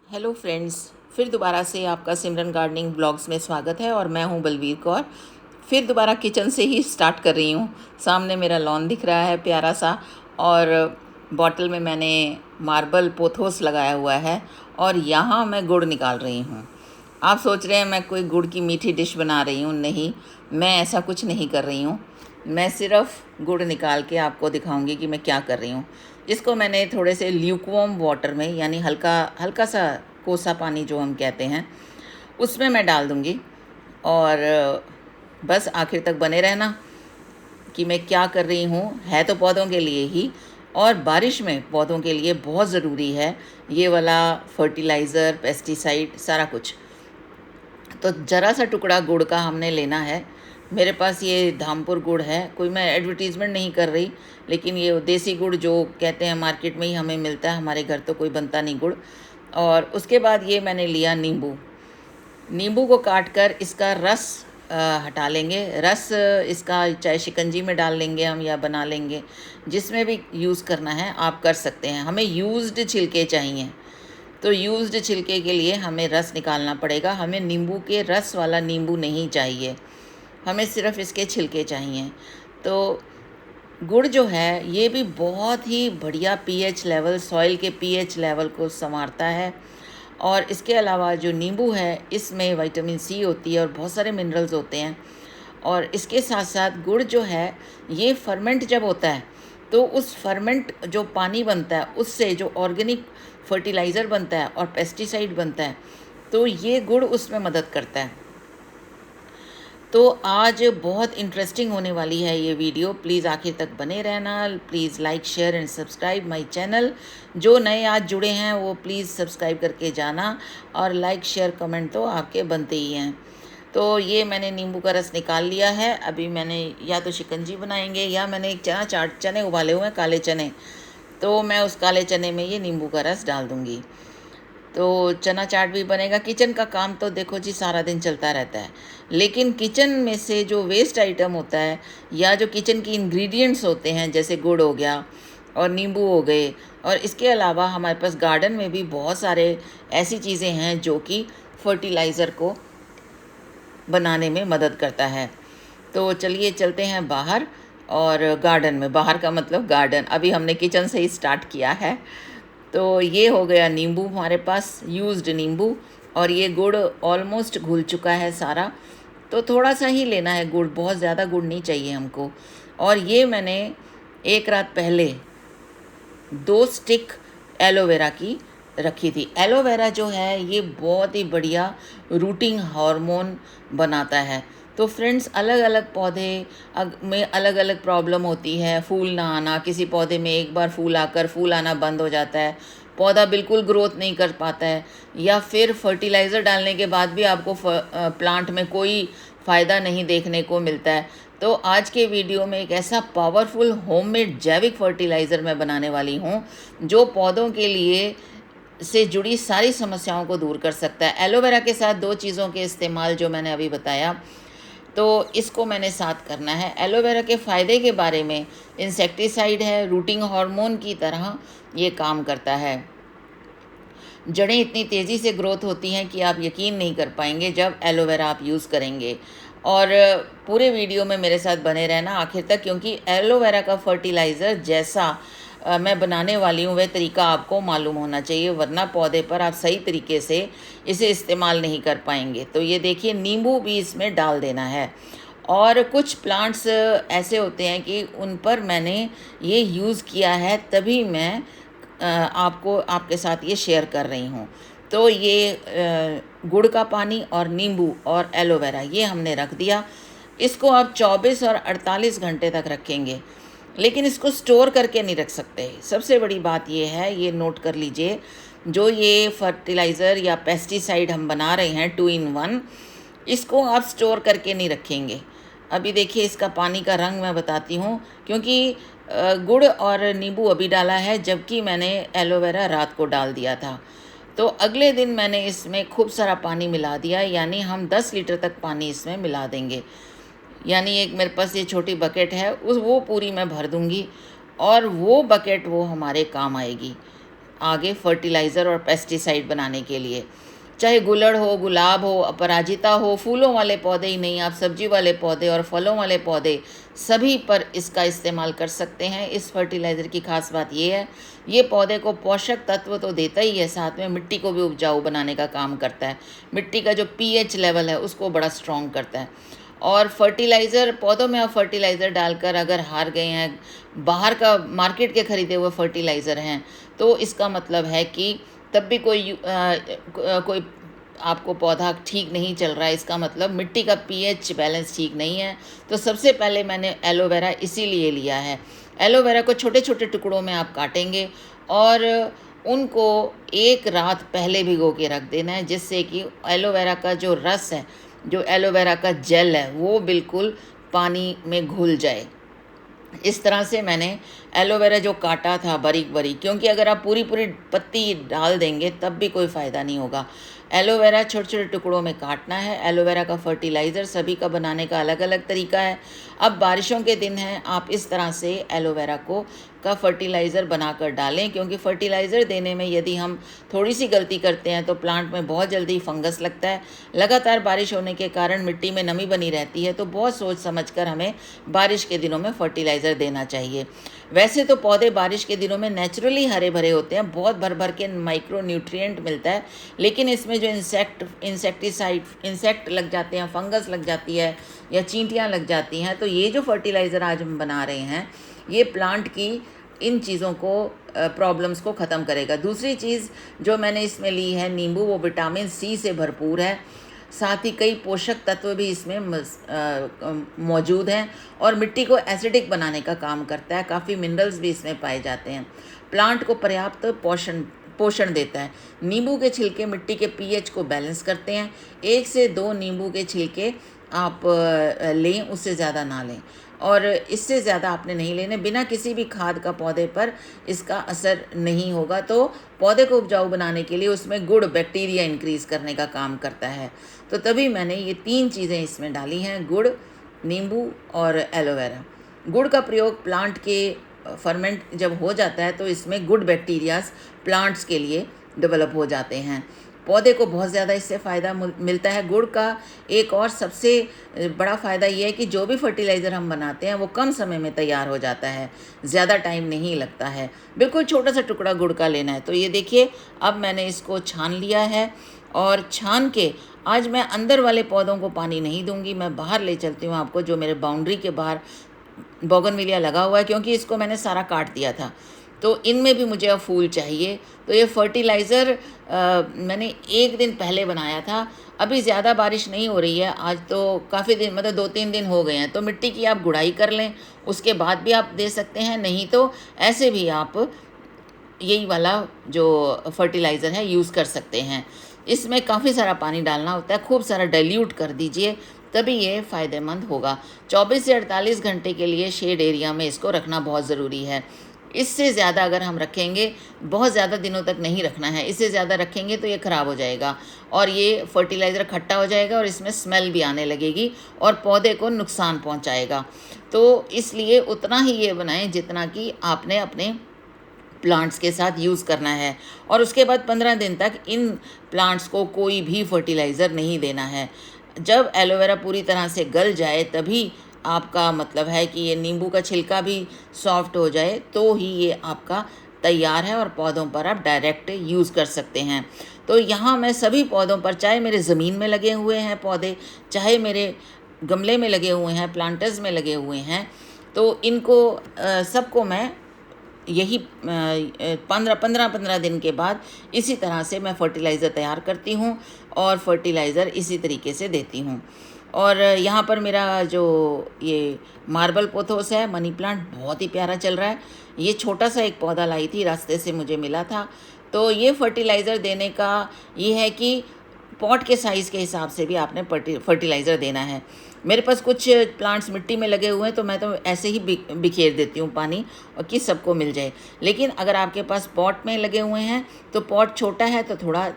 Hello friends, फिर दोबारा से आपका सिमरन गार्डनिंग ब्लॉग्स में स्वागत है। और मैं हूं बलवीर कौर। फिर दोबारा किचन से ही स्टार्ट कर रही हूं। सामने मेरा लॉन दिख रहा है प्यारा सा, और बॉटल में मैंने मार्बल पोथोस लगाया हुआ है और यहाँ मैं गुड़ निकाल रही हूँ। आप सोच रहे हैं मैं कोई गुड़ की मीठी डिश बना रही हूँ? नहीं, मैं ऐसा कुछ नहीं कर रही हूँ। मैं सिर्फ गुड़ निकाल के आपको दिखाऊंगी कि मैं क्या कर रही हूँ। इसको मैंने थोड़े से ल्यूकवार्म वाटर में, यानी हल्का हल्का सा कोसा पानी जो हम कहते हैं, उसमें मैं डाल दूँगी। और बस आखिर तक बने रहना कि मैं क्या कर रही हूँ। है तो पौधों के लिए ही, और बारिश में पौधों के लिए बहुत ज़रूरी है ये वाला फर्टिलाइज़र, पेस्टिसाइड, सारा कुछ। तो ज़रा सा टुकड़ा गुड़ का हमने लेना है। मेरे पास ये धामपुर गुड़ है, कोई मैं एडवर्टीज़मेंट नहीं कर रही, लेकिन ये देसी गुड़ जो कहते हैं मार्केट में ही हमें मिलता है, हमारे घर तो कोई बनता नहीं गुड़। और उसके बाद ये मैंने लिया नींबू। नींबू को काट कर इसका रस हटा लेंगे। रस इसका चाहे शिकंजी में डाल लेंगे हम या बना लेंगे, जिसमें भी यूज़ करना है आप कर सकते हैं। हमें यूज्ड छिलके चाहिए, तो यूज्ड छिलके के लिए हमें रस निकालना पड़ेगा। हमें नींबू के रस वाला नींबू नहीं चाहिए, हमें सिर्फ इसके छिलके चाहिए। तो गुड़ जो है ये भी बहुत ही बढ़िया पीएच लेवल, सॉइल के पीएच लेवल को संवारता है। और इसके अलावा जो नींबू है इसमें विटामिन सी होती है और बहुत सारे मिनरल्स होते हैं। और इसके साथ साथ गुड़ जो है ये फर्मेंट जब होता है तो उस फर्मेंट जो पानी बनता है उससे जो ऑर्गेनिक फर्टिलाइज़र बनता है और पेस्टिसाइड बनता है, तो ये गुड़ उसमें मदद करता है। तो आज बहुत इंटरेस्टिंग होने वाली है ये वीडियो। प्लीज़ आखिर तक बने रहना। Please like, share and subscribe my channel. जो नए आज जुड़े हैं वो प्लीज़ सब्सक्राइब करके जाना, और लाइक, शेयर, कमेंट तो आपके बनते ही हैं। तो ये मैंने नींबू का रस निकाल लिया है। अभी मैंने या तो शिकंजी बनाएंगे या मैंने एक चने उबाले हुए हैं, काले चने, तो मैं उस काले चने में ये नींबू का रस डाल दूँगी। तो चना चाट भी बनेगा। किचन का काम तो देखो जी सारा दिन चलता रहता है, लेकिन किचन में से जो वेस्ट आइटम होता है या जो किचन की इंग्रेडिएंट्स होते हैं, जैसे गुड़ हो गया और नींबू हो गए, और इसके अलावा हमारे पास गार्डन में भी बहुत सारे ऐसी चीज़ें हैं जो कि फर्टिलाइज़र को बनाने में मदद करता है। तो चलिए चलते हैं बाहर, और गार्डन में, बाहर का मतलब गार्डन, अभी हमने किचन से ही स्टार्ट किया है। तो ये हो गया नींबू हमारे पास, यूज्ड नींबू, और ये गुड़ ऑलमोस्ट घुल चुका है सारा। तो थोड़ा सा ही लेना है गुड़, बहुत ज़्यादा गुड़ नहीं चाहिए हमको। और ये मैंने एक रात पहले 2 स्टिक एलोवेरा की रखी थी। एलोवेरा जो है ये बहुत ही बढ़िया रूटिंग हार्मोन बनाता है। तो फ्रेंड्स, अलग अलग पौधे में अलग अलग प्रॉब्लम होती है। फूल ना आना, किसी पौधे में एक बार फूल आकर फूल आना बंद हो जाता है, पौधा बिल्कुल ग्रोथ नहीं कर पाता है, या फिर फर्टिलाइज़र डालने के बाद भी आपको प्लांट में कोई फ़ायदा नहीं देखने को मिलता है। तो आज के वीडियो में एक ऐसा पावरफुल होममेड जैविक फर्टिलाइज़र मैं बनाने वाली हूँ जो पौधों के लिए से जुड़ी सारी समस्याओं को दूर कर सकता है। एलोवेरा के साथ 2 चीज़ों के इस्तेमाल जो मैंने अभी बताया, तो इसको मैंने साथ करना है। एलोवेरा के फ़ायदे के बारे में, इंसेक्टिसाइड है, रूटिंग हार्मोन की तरह ये काम करता है। जड़ें इतनी तेज़ी से ग्रोथ होती हैं कि आप यकीन नहीं कर पाएंगे जब एलोवेरा आप यूज़ करेंगे। और पूरे वीडियो में मेरे साथ बने रहना आखिर तक, क्योंकि एलोवेरा का फर्टिलाइज़र जैसा मैं बनाने वाली हूँ वह तरीका आपको मालूम होना चाहिए, वरना पौधे पर आप सही तरीके से इसे इस्तेमाल नहीं कर पाएंगे। तो ये देखिए, नींबू भी इसमें डाल देना है। और कुछ प्लांट्स ऐसे होते हैं कि उन पर मैंने ये यूज़ किया है, तभी मैं आपको आपके साथ ये शेयर कर रही हूँ। तो ये गुड़ का पानी और नींबू और एलोवेरा ये हमने रख दिया। इसको आप 24 और 48 घंटे तक रखेंगे, लेकिन इसको स्टोर करके नहीं रख सकते। सबसे बड़ी बात ये है, ये नोट कर लीजिए, जो ये फर्टिलाइज़र या पेस्टिसाइड हम बना रहे हैं 2 in 1, इसको आप स्टोर करके नहीं रखेंगे। अभी देखिए इसका पानी का रंग मैं बताती हूँ, क्योंकि गुड़ और नींबू अभी डाला है, जबकि मैंने एलोवेरा रात को डाल दिया था। तो अगले दिन मैंने इसमें खूब सारा पानी मिला दिया, यानी हम 10 लीटर तक पानी इसमें मिला देंगे। यानी एक मेरे पास ये छोटी बकेट है, वो पूरी मैं भर दूँगी, और वो बकेट वो हमारे काम आएगी। आगे फर्टिलाइज़र और पेस्टिसाइड बनाने के लिए। चाहे गुलड़ हो, गुलाब हो, अपराजिता हो, फूलों वाले पौधे ही नहीं, आप सब्जी वाले पौधे और फलों वाले पौधे सभी पर इसका इस्तेमाल कर सकते हैं। इस फर्टिलाइज़र की खास बात ये है, ये पौधे को पोषक तत्व तो देता ही है, साथ में मिट्टी को भी उपजाऊ बनाने का काम करता है। मिट्टी का जो पीएच लेवल है उसको बड़ा स्ट्रॉन्ग करता है। और फर्टिलाइज़र, पौधों में आप फर्टिलाइज़र डालकर अगर हार गए हैं, बाहर का मार्केट के ख़रीदे हुए फर्टिलाइज़र हैं, तो इसका मतलब है कि तब भी कोई आपको पौधा ठीक नहीं चल रहा है, इसका मतलब मिट्टी का पीएच बैलेंस ठीक नहीं है। तो सबसे पहले मैंने एलोवेरा इसीलिए लिया है। एलोवेरा को छोटे छोटे टुकड़ों में आप काटेंगे और उनको एक रात पहले भिगो के रख देना है, जिससे कि एलोवेरा का जो रस है, जो एलोवेरा का जेल है, वो बिल्कुल पानी में घुल जाए। इस तरह से मैंने एलोवेरा जो काटा था बारीक बारीक, क्योंकि अगर आप पूरी पूरी पत्ती डाल देंगे तब भी कोई फ़ायदा नहीं होगा। एलोवेरा छोटे छोटे टुकड़ों में काटना है। एलोवेरा का फर्टिलाइज़र सभी का बनाने का अलग अलग तरीका है। अब बारिशों के दिन हैं, आप इस तरह से एलोवेरा का फर्टिलाइज़र बनाकर डालें, क्योंकि फर्टिलाइज़र देने में यदि हम थोड़ी सी गलती करते हैं तो प्लांट में बहुत जल्दी फंगस लगता है। लगातार बारिश होने के कारण मिट्टी में नमी बनी रहती है, तो बहुत सोच समझ कर हमें बारिश के दिनों में फर्टिलाइज़र देना चाहिए। वैसे तो पौधे बारिश के दिनों में नेचुरली हरे भरे होते हैं, बहुत भर भर के माइक्रो न्यूट्रिएंट मिलता है, लेकिन इसमें जो इंसेक्ट लग जाते हैं, फंगस लग जाती है या चींटियाँ लग जाती हैं, तो ये जो फर्टिलाइज़र आज हम बना रहे हैं, ये प्लांट की इन चीज़ों को प्रॉब्लम्स को ख़त्म करेगा। दूसरी चीज़ जो मैंने इसमें ली है नींबू, वो विटामिन सी से भरपूर है, साथ ही कई पोषक तत्व भी इसमें मौजूद हैं और मिट्टी को एसिडिक बनाने का काम करता है। काफ़ी मिनरल्स भी इसमें पाए जाते हैं। प्लांट को पर्याप्त पोषण देता है। नींबू के छिलके मिट्टी के पीएच को बैलेंस करते हैं। 1 से 2 नींबू के छिलके आप लें, उससे ज़्यादा ना लें, और इससे ज़्यादा आपने नहीं लेने। बिना किसी भी खाद का पौधे पर इसका असर नहीं होगा। तो पौधे को उपजाऊ बनाने के लिए उसमें गुड बैक्टीरिया इंक्रीज़ करने का काम करता है। तो तभी मैंने ये 3 चीज़ें इसमें डाली हैं, गुड़, नींबू और एलोवेरा। गुड़ का प्रयोग प्लांट के फर्मेंट जब हो जाता है तो इसमें गुड बैक्टीरियाज प्लांट्स के लिए डेवलप हो जाते हैं। पौधे को बहुत ज़्यादा इससे फ़ायदा मिलता है। गुड़ का एक और सबसे बड़ा फ़ायदा ये है कि जो भी फर्टिलाइज़र हम बनाते हैं वो कम समय में तैयार हो जाता है, ज़्यादा टाइम नहीं लगता है। बिल्कुल छोटा सा टुकड़ा गुड़ का लेना है। तो ये देखिए, अब मैंने इसको छान लिया है और छान के आज मैं अंदर वाले पौधों को पानी नहीं दूंगी, मैं बाहर ले चलती हूँ आपको, जो मेरे बाउंड्री के बाहर बोगनविलिया लगा हुआ है, क्योंकि इसको मैंने सारा काट दिया था, तो इनमें भी मुझे अब फूल चाहिए। तो ये फर्टिलाइज़र मैंने 1 दिन पहले बनाया था। अभी ज़्यादा बारिश नहीं हो रही है, आज तो काफ़ी दिन, मतलब 2-3 दिन हो गए हैं, तो मिट्टी की आप गुड़ाई कर लें, उसके बाद भी आप दे सकते हैं। नहीं तो ऐसे भी आप यही वाला जो फर्टिलाइज़र है यूज़ कर सकते हैं। इसमें काफ़ी सारा पानी डालना होता है, खूब सारा डाइल्यूट कर दीजिए, तभी ये फ़ायदेमंद होगा। 24 से 48 घंटे के लिए शेड एरिया में इसको रखना बहुत ज़रूरी है। इससे ज़्यादा अगर हम रखेंगे, बहुत ज़्यादा दिनों तक नहीं रखना है, इससे ज़्यादा रखेंगे तो ये ख़राब हो जाएगा और ये फर्टिलाइज़र खट्टा हो जाएगा और इसमें स्मेल भी आने लगेगी और पौधे को नुकसान पहुंचाएगा। तो इसलिए उतना ही ये बनाएं जितना कि आपने अपने प्लांट्स के साथ यूज़ करना है, और उसके बाद 15 दिन तक इन प्लांट्स को कोई भी फर्टिलाइज़र नहीं देना है। जब एलोवेरा पूरी तरह से गल जाए तभी आपका मतलब है कि ये नींबू का छिलका भी सॉफ्ट हो जाए, तो ही ये आपका तैयार है और पौधों पर आप डायरेक्ट यूज़ कर सकते हैं। तो यहाँ मैं सभी पौधों पर, चाहे मेरे ज़मीन में लगे हुए हैं पौधे, चाहे मेरे गमले में लगे हुए हैं, प्लांटर्स में लगे हुए हैं, तो इनको सबको मैं यही 15 दिन के बाद इसी तरह से मैं फर्टिलाइज़र तैयार करती हूँ और फर्टिलाइज़र इसी तरीके से देती हूँ। और यहाँ पर मेरा जो ये मार्बल पोथोस है, मनी प्लांट, बहुत ही प्यारा चल रहा है। ये छोटा सा एक पौधा लाई थी, रास्ते से मुझे मिला था। तो ये फर्टिलाइज़र देने का ये है कि पॉट के साइज़ के हिसाब से भी आपने फर्टिलाइज़र देना है। मेरे पास कुछ प्लांट्स मिट्टी में लगे हुए हैं, तो मैं तो ऐसे ही बिखेर देती हूँ पानी, और कि सबको मिल जाए। लेकिन अगर आपके पास पॉट में लगे हुए हैं, तो पॉट छोटा है तो थोड़ा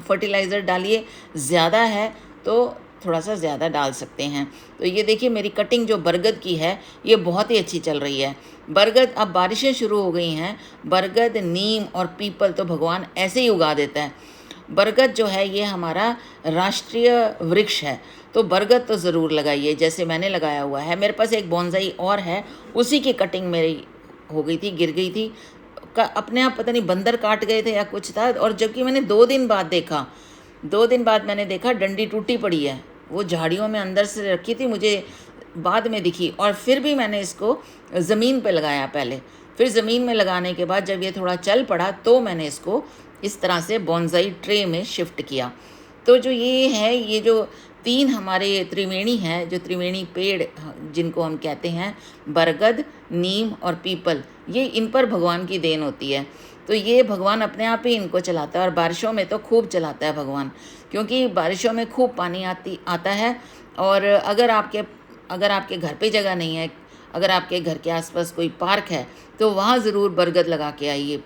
फर्टिलाइज़र डालिए, ज़्यादा है तो थोड़ा सा ज़्यादा डाल सकते हैं। तो ये देखिए मेरी कटिंग जो बरगद की है ये बहुत ही अच्छी चल रही है। बरगद, अब बारिशें शुरू हो गई हैं, बरगद, नीम और पीपल तो भगवान ऐसे ही उगा देता है। बरगद जो है ये हमारा राष्ट्रीय वृक्ष है, तो बरगद तो ज़रूर लगाइए, जैसे मैंने लगाया हुआ है। मेरे पास एक बोनसाई और है, उसी की कटिंग मेरी हो गई थी, गिर गई थी, अपने आप पता नहीं बंदर काट गए थे या कुछ था। और जबकि मैंने 2 दिन बाद देखा, 2 दिन बाद मैंने देखा डंडी टूटी पड़ी है, वो झाड़ियों में अंदर से रखी थी, मुझे बाद में दिखी। और फिर भी मैंने इसको ज़मीन पे लगाया पहले, फिर ज़मीन में लगाने के बाद जब ये थोड़ा चल पड़ा तो मैंने इसको इस तरह से बोनसाई ट्रे में शिफ्ट किया। तो जो ये है, ये जो 3 हमारे त्रिवेणी हैं, जो त्रिवेणी पेड़ जिनको हम कहते हैं, बरगद, नीम और पीपल, ये इन पर भगवान की देन होती है। तो ये भगवान अपने आप ही इनको चलाता है, और बारिशों में तो खूब चलाता है भगवान, क्योंकि बारिशों में खूब पानी आता है। और अगर आपके घर पे जगह नहीं है, अगर आपके घर के आसपास कोई पार्क है, तो वहाँ ज़रूर बरगद लगा के आइए,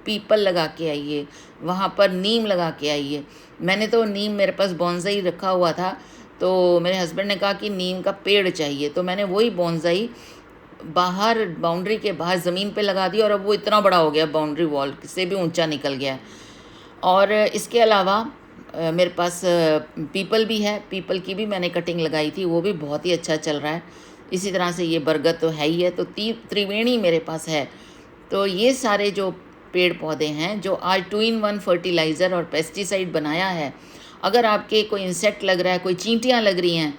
पीपल लगा के आइए, वहाँ पर नीम लगा के आइए। मैंने तो नीम, मेरे पास बोनसाई रखा हुआ था, तो मेरे हस्बैंड ने कहा कि नीम का पेड़ चाहिए, तो मैंने वही बोनसाई बाहर, बाउंड्री के बाहर ज़मीन पे लगा दिया, और अब वो इतना बड़ा हो गया, बाउंड्री वॉल से भी ऊंचा निकल गया। और इसके अलावा मेरे पास पीपल भी है, पीपल की भी मैंने कटिंग लगाई थी, वो भी बहुत ही अच्छा चल रहा है। इसी तरह से ये बरगद तो है ही है, तो त्रिवेणी मेरे पास है। तो ये सारे जो पेड़ पौधे हैं, जो आज 2-in-1 फर्टिलाइज़र और पेस्टिसाइड बनाया है, अगर आपके कोई इंसेक्ट लग रहा है, कोई चींटियाँ लग रही हैं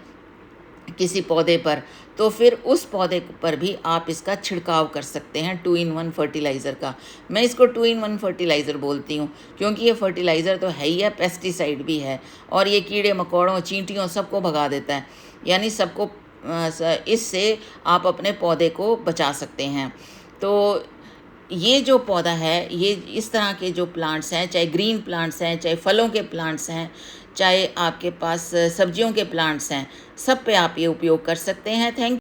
किसी पौधे पर, तो फिर उस पौधे पर भी आप इसका छिड़काव कर सकते हैं 2-in-1 फर्टिलाइज़र का। मैं इसको 2-in-1 फर्टिलाइज़र बोलती हूँ, क्योंकि ये फर्टिलाइज़र तो है ही है, पेस्टिसाइड भी है, और ये कीड़े मकोड़ों, चींटियों सबको भगा देता है, यानी सबको इससे आप अपने पौधे को बचा सकते हैं। तो ये जो पौधा है, ये इस तरह के जो प्लांट्स हैं, चाहे ग्रीन प्लांट्स हैं, चाहे फलों के प्लांट्स हैं, चाहे आपके पास सब्जियों के प्लांट्स हैं, सब पे आप ये उपयोग कर सकते हैं। थैंक